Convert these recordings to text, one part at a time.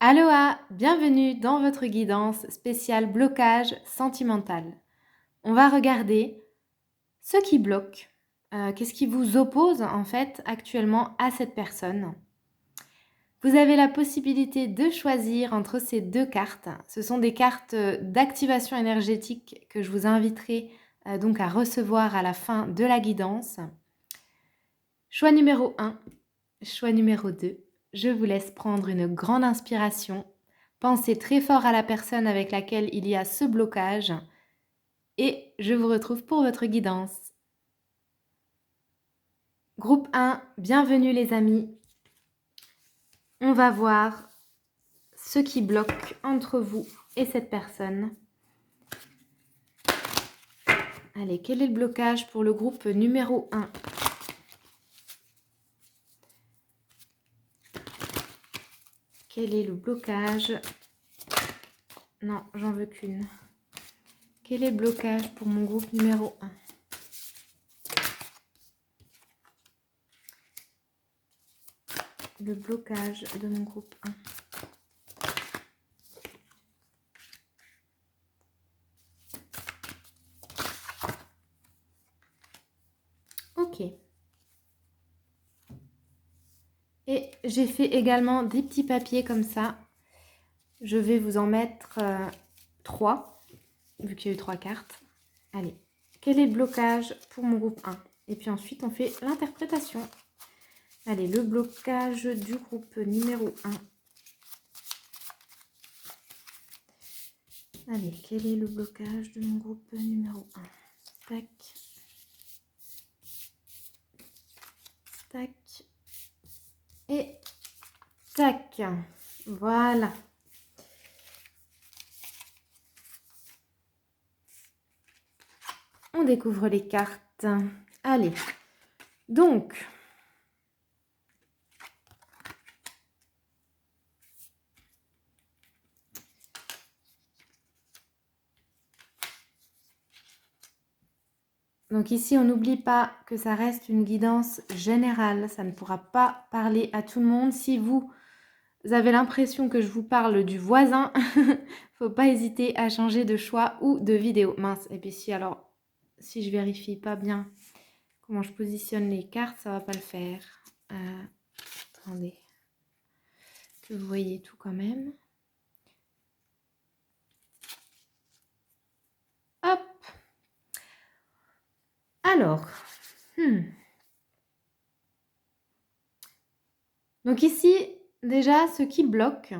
Aloha, bienvenue dans votre guidance spéciale blocage sentimental. On va regarder ce qui bloque, qu'est-ce qui vous oppose en fait actuellement à cette personne. Vous avez la possibilité de choisir entre ces deux cartes. Ce sont des cartes d'activation énergétique que je vous inviterai donc à recevoir à la fin de la guidance. Choix numéro 1, choix numéro 2. Je vous laisse prendre une grande inspiration. Pensez très fort à la personne avec laquelle il y a ce blocage et je vous retrouve pour votre guidance. Groupe 1, bienvenue les amis. On va voir ce qui bloque entre vous et cette personne. Allez, quel est le blocage pour le groupe numéro 1 ? Quel est le blocage ? Non, j'en veux qu'une. Quel est le blocage pour mon groupe numéro 1 ? Le blocage de mon groupe 1. Ok. Et j'ai fait également des petits papiers comme ça. Je vais vous en mettre 3, vu qu'il y a eu 3 cartes. Allez, quel est le blocage pour mon groupe 1 ? Et puis ensuite, on fait l'interprétation. Allez, le blocage du groupe numéro 1. Allez, quel est le blocage de mon groupe numéro 1 ? Tac. Tac. Et tac. Voilà. On découvre les cartes. Allez. Donc, ici, on n'oublie pas que ça reste une guidance générale. Ça ne pourra pas parler à tout le monde. Si vous avez l'impression que je vous parle du voisin, faut pas hésiter à changer de choix ou de vidéo. Mince, et puis si je vérifie pas bien comment je positionne les cartes, ça va pas le faire. Attendez, que vous voyez tout quand même. Hop. Alors, donc ici, déjà, ce qui bloque,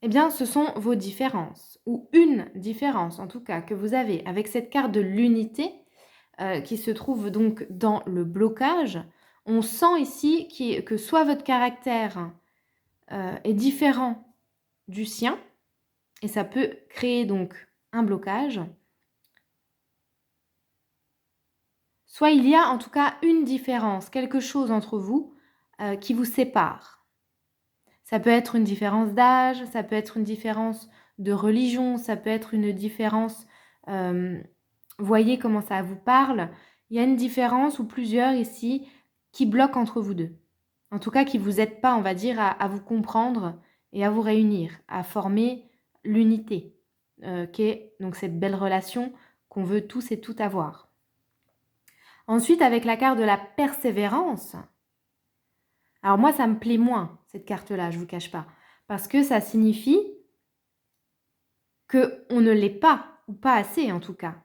eh bien, ce sont vos différences, ou une différence en tout cas que vous avez avec cette carte de l'unité qui se trouve donc dans le blocage. On sent ici que soit votre caractère est différent du sien, et ça peut créer donc un blocage, soit il y a en tout cas une différence, quelque chose entre vous qui vous sépare. Ça peut être une différence d'âge, ça peut être une différence de religion, ça peut être une différence, voyez comment ça vous parle. Il y a une différence ou plusieurs ici qui bloquent entre vous deux. En tout cas, qui ne vous aident pas, on va dire, à vous comprendre et à vous réunir, à former l'unité, qu'est donc cette belle relation qu'on veut tous et toutes avoir. Ensuite, avec la carte de la persévérance, alors moi, ça me plaît moins, cette carte-là, je ne vous cache pas. Parce que ça signifie qu'on ne l'est pas, ou pas assez en tout cas.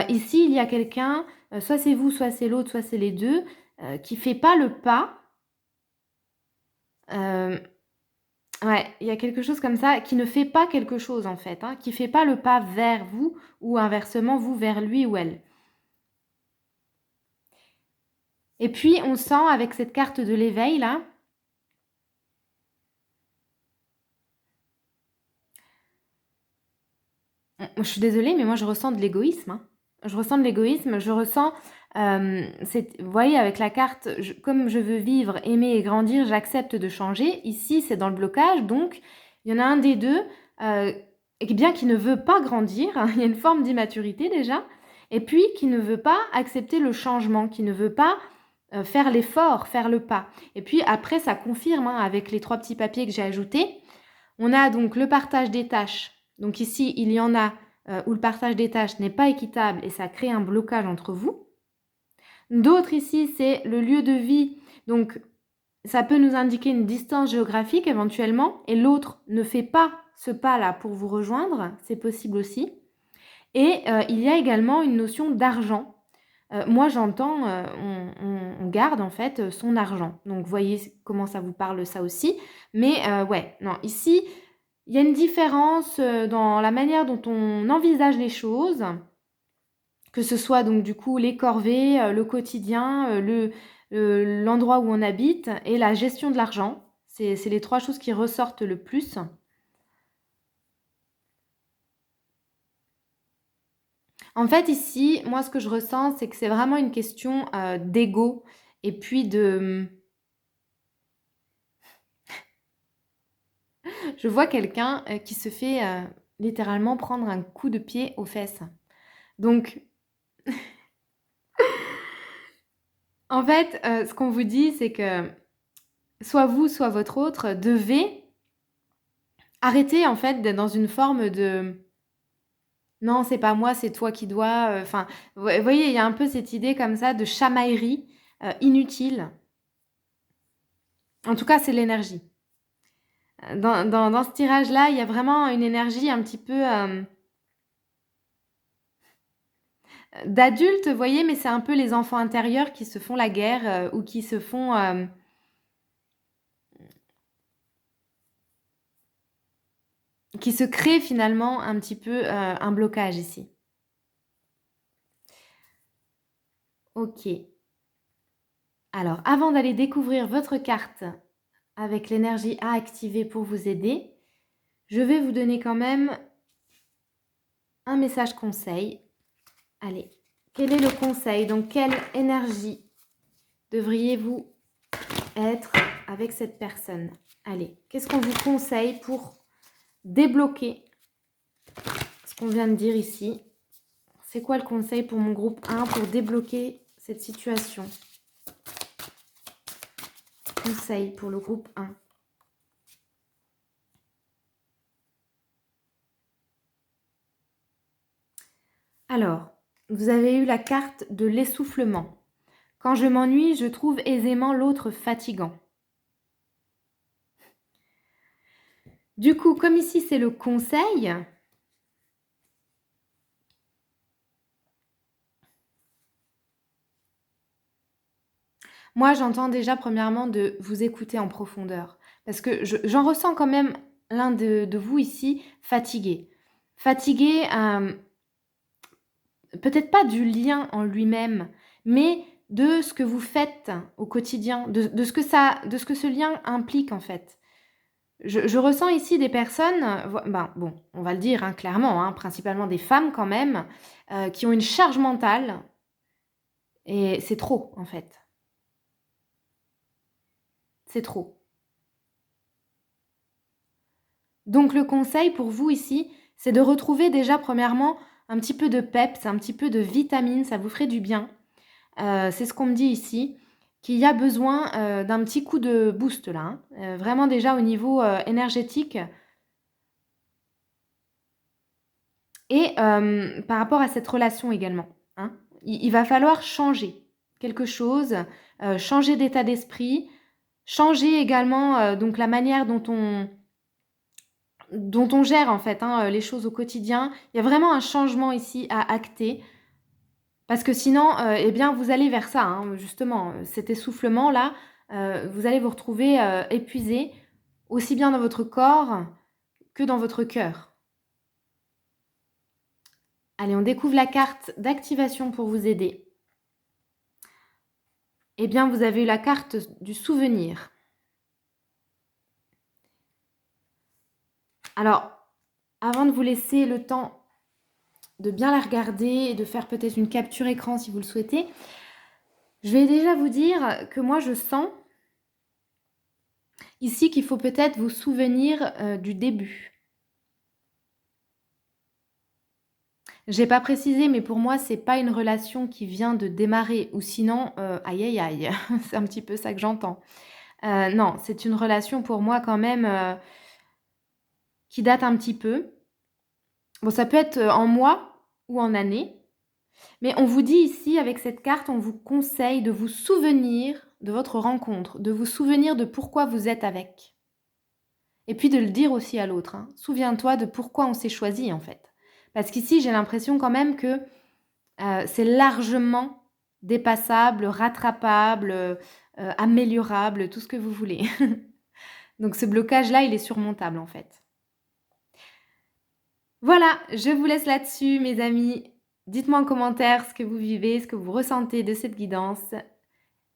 Ici, il y a quelqu'un, soit c'est vous, soit c'est l'autre, soit c'est les deux, qui ne fait pas le pas. Ouais, il y a quelque chose comme ça, qui ne fait pas quelque chose en fait, qui ne fait pas le pas vers vous, ou inversement, vous vers lui ou elle. Et puis, on sent avec cette carte de l'éveil, là, je suis désolée, mais moi, je ressens de l'égoïsme. Je ressens de l'égoïsme, je ressens, vous voyez, avec la carte, comme je veux vivre, aimer et grandir, j'accepte de changer. Ici, c'est dans le blocage, donc il y en a un des deux qui ne veut pas grandir, il y a une forme d'immaturité déjà, et puis qui ne veut pas accepter le changement, qui ne veut pas faire l'effort, faire le pas. Et puis après, ça confirme hein, avec les 3 petits papiers que j'ai ajoutés. On a donc le partage des tâches. Donc ici, il y en a où le partage des tâches n'est pas équitable et ça crée un blocage entre vous. D'autres ici, c'est le lieu de vie. Donc ça peut nous indiquer une distance géographique éventuellement et l'autre ne fait pas ce pas-là pour vous rejoindre, c'est possible aussi. Et il y a également une notion d'argent. Moi j'entends, on garde en fait son argent. Donc voyez comment ça vous parle ça aussi. Mais ouais, non, ici, il y a une différence dans la manière dont on envisage les choses, que ce soit donc du coup les corvées, le quotidien, l'endroit où on habite et la gestion de l'argent. C'est les 3 choses qui ressortent le plus. En fait, ici, moi, ce que je ressens, c'est que c'est vraiment une question d'ego et puis de... Je vois quelqu'un qui se fait littéralement prendre un coup de pied aux fesses. Donc, en fait, ce qu'on vous dit, c'est que soit vous, soit votre autre devez arrêter, en fait, d'être dans une forme de... Non, c'est pas moi, c'est toi qui dois... Enfin, vous voyez, il y a un peu cette idée comme ça de chamaillerie inutile. En tout cas, c'est l'énergie. Dans ce tirage-là, il y a vraiment une énergie un petit peu d'adulte, vous voyez, mais c'est un peu les enfants intérieurs qui se font la guerre ou qui se font... qui se créent finalement un petit peu un blocage ici. Ok. Alors, avant d'aller découvrir votre carte avec l'énergie à activer pour vous aider, je vais vous donner quand même un message conseil. Allez, quel est le conseil? Donc, quelle énergie devriez-vous être avec cette personne? Allez, qu'est-ce qu'on vous conseille pour débloquer ce qu'on vient de dire ici? C'est quoi le conseil pour mon groupe 1 pour débloquer cette situation? Conseil pour le groupe 1. Alors, vous avez eu la carte de l'essoufflement. Quand je m'ennuie, je trouve aisément l'autre fatigant. Du coup, comme ici c'est le conseil, moi j'entends déjà premièrement de vous écouter en profondeur. Parce que j'en ressens quand même l'un de vous ici fatigué. Fatigué, peut-être pas du lien en lui-même, mais de ce que vous faites au quotidien, de ce que ce lien implique en fait. Je ressens ici des personnes, ben, bon, on va le dire hein, clairement, hein, principalement des femmes quand même, qui ont une charge mentale et c'est trop en fait. C'est trop. Donc le conseil pour vous ici, c'est de retrouver déjà premièrement un petit peu de peps, un petit peu de vitamine, ça vous ferait du bien. C'est ce qu'on me dit ici, qu'il y a besoin d'un petit coup de boost là, hein. Vraiment déjà au niveau énergétique. Et par rapport à cette relation également, hein, il va falloir changer quelque chose, changer d'état d'esprit, changer également donc la manière dont on gère en fait hein, les choses au quotidien. Il y a vraiment un changement ici à acter. Parce que sinon, eh bien, vous allez vers ça, hein, justement, cet essoufflement-là, vous allez vous retrouver épuisé, aussi bien dans votre corps que dans votre cœur. Allez, on découvre la carte d'activation pour vous aider. Eh bien, vous avez eu la carte du souvenir. Alors, avant de vous laisser le temps de bien la regarder et de faire peut-être une capture écran si vous le souhaitez, je vais déjà vous dire que moi, je sens ici qu'il faut peut-être vous souvenir du début. J'ai pas précisé, mais pour moi, c'est pas une relation qui vient de démarrer ou sinon, aïe, aïe, aïe, c'est un petit peu ça que j'entends. Non, c'est une relation pour moi quand même, qui date un petit peu. Bon, ça peut être, en mois ou en années, mais on vous dit ici avec cette carte, on vous conseille de vous souvenir de votre rencontre, de vous souvenir de pourquoi vous êtes avec et puis de le dire aussi à l'autre, hein. Souviens-toi de pourquoi on s'est choisi en fait. Parce qu'ici, j'ai l'impression quand même que, c'est largement dépassable, rattrapable, améliorable, tout ce que vous voulez. Donc ce blocage-là, il est surmontable en fait. Voilà, je vous laisse là-dessus mes amis. Dites-moi en commentaire ce que vous vivez, ce que vous ressentez de cette guidance.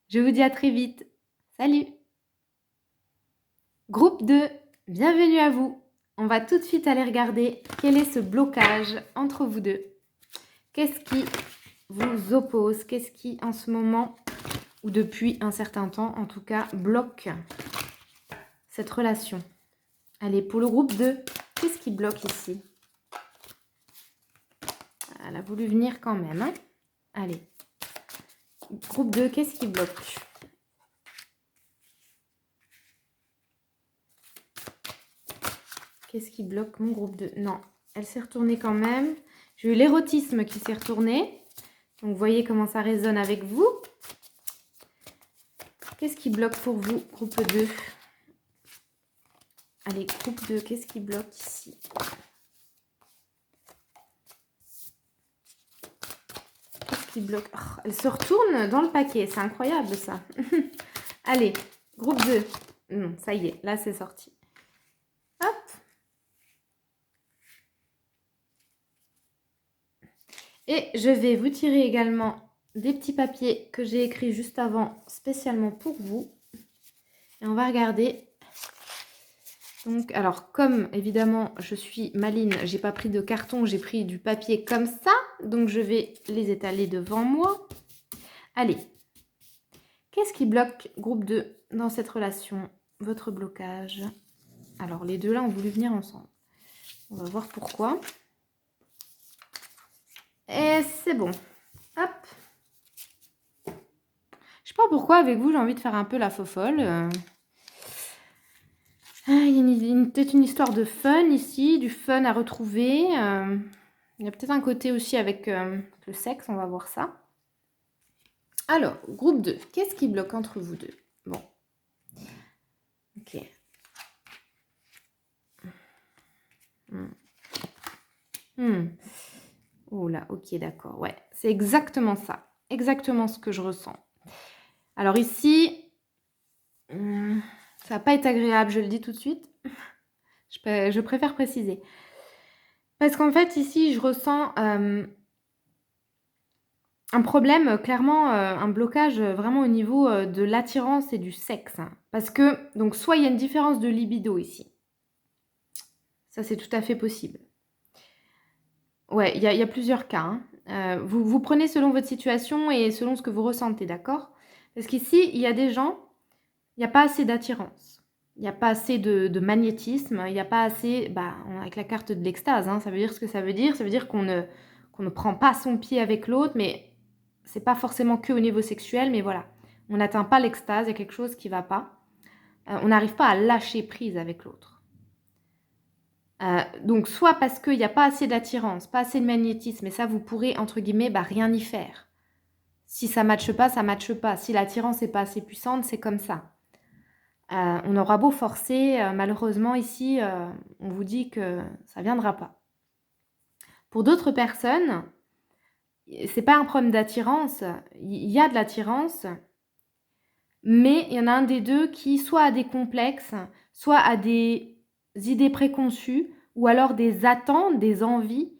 Je vous dis à très vite. Salut! Groupe 2, bienvenue à vous. On va tout de suite aller regarder quel est ce blocage entre vous deux. Qu'est-ce qui vous oppose? Qu'est-ce qui en ce moment, ou depuis un certain temps en tout cas, bloque cette relation? Allez, pour le groupe 2, qu'est-ce qui bloque ici? Elle a voulu venir quand même, hein? Allez. Groupe 2, qu'est-ce qui bloque? Qu'est-ce qui bloque mon groupe 2? Non, elle s'est retournée quand même. J'ai eu l'érotisme qui s'est retourné. Donc, vous voyez comment ça résonne avec vous. Qu'est-ce qui bloque pour vous, groupe 2? Allez, groupe 2, qu'est-ce qui bloque ici? Qu'est-ce qui bloque? Oh, elle se retourne dans le paquet. C'est incroyable, ça. Allez, groupe 2. Non, ça y est, là, c'est sorti. Hop. Et je vais vous tirer également des petits papiers que j'ai écrits juste avant, spécialement pour vous. Et on va regarder. Donc, alors, comme évidemment, je suis maline, j'ai pas pris de carton, j'ai pris du papier comme ça. Donc, je vais les étaler devant moi. Allez. Qu'est-ce qui bloque, groupe 2, dans cette relation? Votre blocage. Alors, les deux là ont voulu venir ensemble. On va voir pourquoi. Et c'est bon. Hop. Je sais pas pourquoi, avec vous, j'ai envie de faire un peu la fofolle. Il y a peut-être une histoire de fun ici, du fun à retrouver. Il y a peut-être un côté aussi avec le sexe, on va voir ça. Alors, groupe 2, qu'est-ce qui bloque entre vous deux? Bon. Ok. Oh là, ok, d'accord. Ouais, c'est exactement ça. Exactement ce que je ressens. Alors ici, ça va pas être agréable, je le dis tout de suite. Je préfère préciser. Parce qu'en fait, ici, je ressens un problème, clairement, un blocage vraiment au niveau de l'attirance et du sexe. Parce que, donc, soit il y a une différence de libido ici. Ça, c'est tout à fait possible. Ouais, il y a plusieurs cas. Hein. Vous prenez selon votre situation et selon ce que vous ressentez, d'accord? Parce qu'ici, il y a des gens, il n'y a pas assez d'attirance. Il n'y a pas assez de magnétisme. Il n'y a pas assez, avec la carte de l'extase, hein, ça veut dire ce que ça veut dire. Ça veut dire qu'on ne prend pas son pied avec l'autre, mais c'est pas forcément que au niveau sexuel, mais voilà. On n'atteint pas l'extase, il y a quelque chose qui ne va pas. On n'arrive pas à lâcher prise avec l'autre. Donc, soit parce qu'il n'y a pas assez d'attirance, pas assez de magnétisme, et ça, vous pourrez, entre guillemets, rien y faire. Si ça ne matche pas, ça ne matche pas. Si l'attirance n'est pas assez puissante, c'est comme ça. On aura beau forcer, malheureusement, ici, on vous dit que ça ne viendra pas. Pour d'autres personnes, c'est pas un problème d'attirance. Il y a de l'attirance, mais il y en a un des deux qui soit a des complexes, soit a des idées préconçues, ou alors des attentes, des envies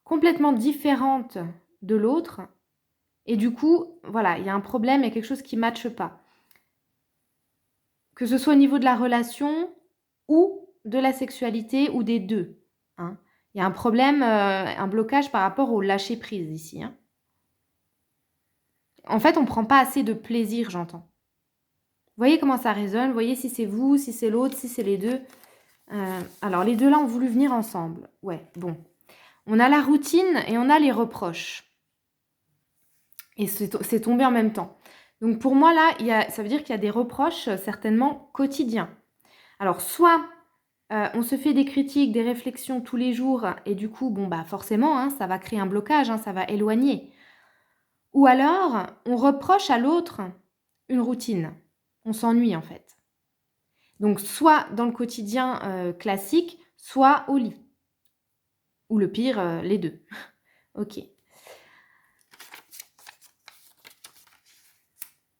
complètement différentes de l'autre. Et du coup, voilà, il y a un problème, il y a quelque chose qui ne matche pas. Que ce soit au niveau de la relation ou de la sexualité ou des deux. Hein. Il y a un problème, un blocage par rapport au lâcher-prise ici. Hein. En fait, on ne prend pas assez de plaisir, j'entends. Vous voyez comment ça résonne? Vous voyez si c'est vous, si c'est l'autre, si c'est les deux. Alors, les deux là ont voulu venir ensemble. Ouais, bon. On a la routine et on a les reproches. Et c'est tombé en même temps. Donc pour moi, là, ça veut dire qu'il y a des reproches certainement quotidiens. Alors, soit on se fait des critiques, des réflexions tous les jours et du coup, bon, bah forcément, hein, ça va créer un blocage, hein, ça va éloigner. Ou alors, on reproche à l'autre une routine. On s'ennuie en fait. Donc, soit dans le quotidien classique, soit au lit. Ou le pire, les deux. Ok.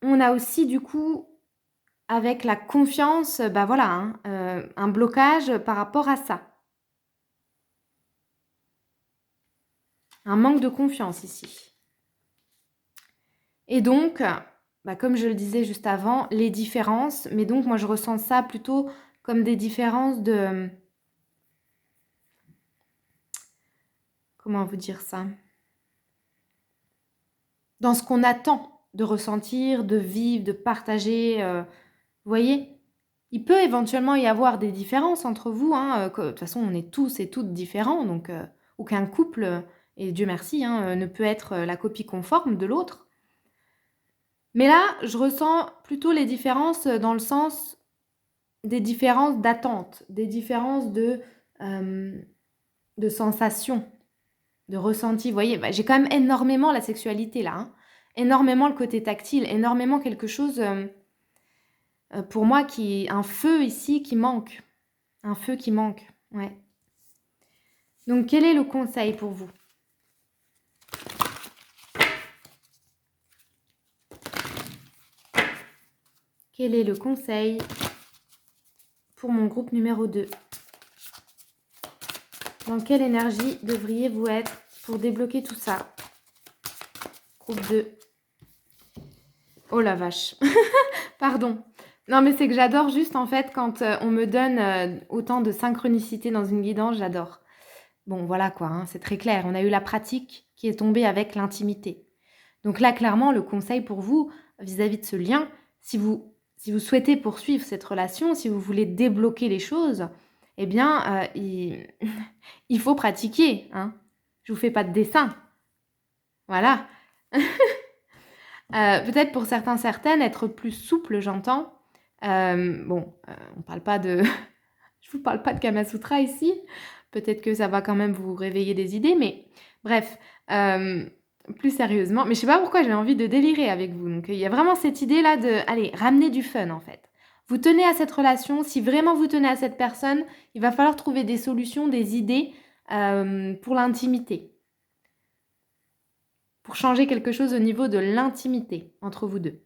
On a aussi du coup, avec la confiance, bah voilà, hein, un blocage par rapport à ça. Un manque de confiance ici. Et donc, bah comme je le disais juste avant, les différences, mais donc moi je ressens ça plutôt comme des différences de... Comment vous dire ça? Dans ce qu'on attend de ressentir, de vivre, de partager, vous voyez? Il peut éventuellement y avoir des différences entre vous, hein, de toute façon on est tous et toutes différents, donc aucun couple, et Dieu merci, hein, ne peut être la copie conforme de l'autre. Mais là, je ressens plutôt les différences dans le sens des différences d'attente, des différences de sensations, de ressenti. Vous voyez, bah, j'ai quand même énormément la sexualité là, hein, énormément le côté tactile, énormément quelque chose pour moi un feu ici qui manque. Un feu qui manque, ouais. Donc, quel est le conseil pour vous? Quel est le conseil pour mon groupe numéro 2? Dans quelle énergie devriez-vous être pour débloquer tout ça? Groupe 2. Oh la vache. Pardon. Non, mais c'est que j'adore juste, en fait, quand on me donne autant de synchronicité dans une guidance, j'adore. Bon, voilà quoi, hein, c'est très clair. On a eu la pratique qui est tombée avec l'intimité. Donc là, clairement, le conseil pour vous, vis-à-vis de ce lien, si vous souhaitez poursuivre cette relation, si vous voulez débloquer les choses, eh bien, il faut pratiquer. Hein. Je vous fais pas de dessin. Voilà. Peut-être pour certains, certaines, être plus souple, j'entends. On parle pas de... Je vous parle pas de Kama Sutra ici. Peut-être que ça va quand même vous réveiller des idées, mais bref, plus sérieusement. Mais je sais pas pourquoi j'avais envie de délirer avec vous. Donc il y a vraiment cette idée-là de, allez, ramener du fun en fait. Vous tenez à cette relation, si vraiment vous tenez à cette personne, il va falloir trouver des solutions, des idées pour l'intimité. Pour changer quelque chose au niveau de l'intimité entre vous deux.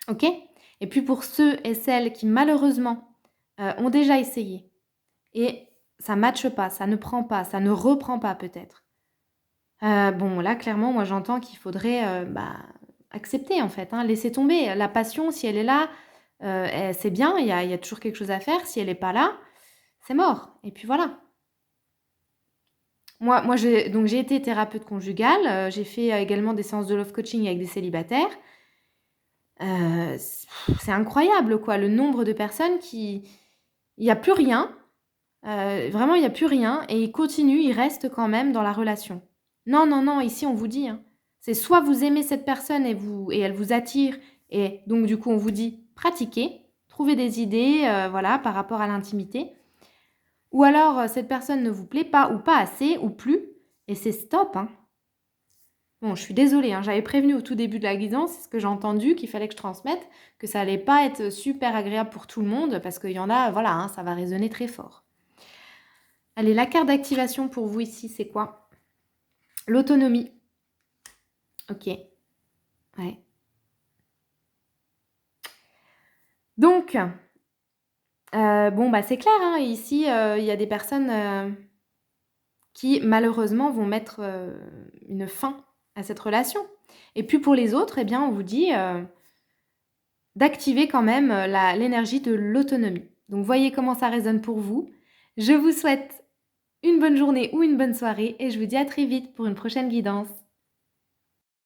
Ok? Et puis pour ceux et celles qui malheureusement ont déjà essayé et ça ne matche pas, ça ne prend pas, ça ne reprend pas peut-être. Bon, là, clairement, moi, j'entends qu'il faudrait accepter, en fait, hein, laisser tomber. La passion, si elle est là, c'est bien, il y a toujours quelque chose à faire. Si elle n'est pas là, c'est mort. Et puis voilà. Moi j'ai été thérapeute conjugale, j'ai fait également des séances de love coaching avec des célibataires. C'est incroyable, quoi, le nombre de personnes qui... Il n'y a plus rien, vraiment, il n'y a plus rien, et ils continuent, ils restent quand même dans la relation. Non, non, non, ici, on vous dit, hein, c'est soit vous aimez cette personne et elle vous attire, et donc, du coup, on vous dit, pratiquez, trouvez des idées, voilà, par rapport à l'intimité. Ou alors, cette personne ne vous plaît pas, ou pas assez, ou plus, et c'est stop, hein. Bon, je suis désolée, hein, j'avais prévenu au tout début de la guidance, c'est ce que j'ai entendu, qu'il fallait que je transmette, que ça allait pas être super agréable pour tout le monde, parce qu'il y en a, voilà, hein, ça va résonner très fort. Allez, la carte d'activation pour vous ici, c'est quoi? L'autonomie. Ok. Ouais. Donc, c'est clair, hein, ici, il y a des personnes qui, malheureusement, vont mettre une fin à cette relation. Et puis pour les autres, eh bien, on vous dit d'activer quand même l'énergie de l'autonomie. Donc, voyez comment ça résonne pour vous. Je vous souhaite une bonne journée ou une bonne soirée et je vous dis à très vite pour une prochaine guidance.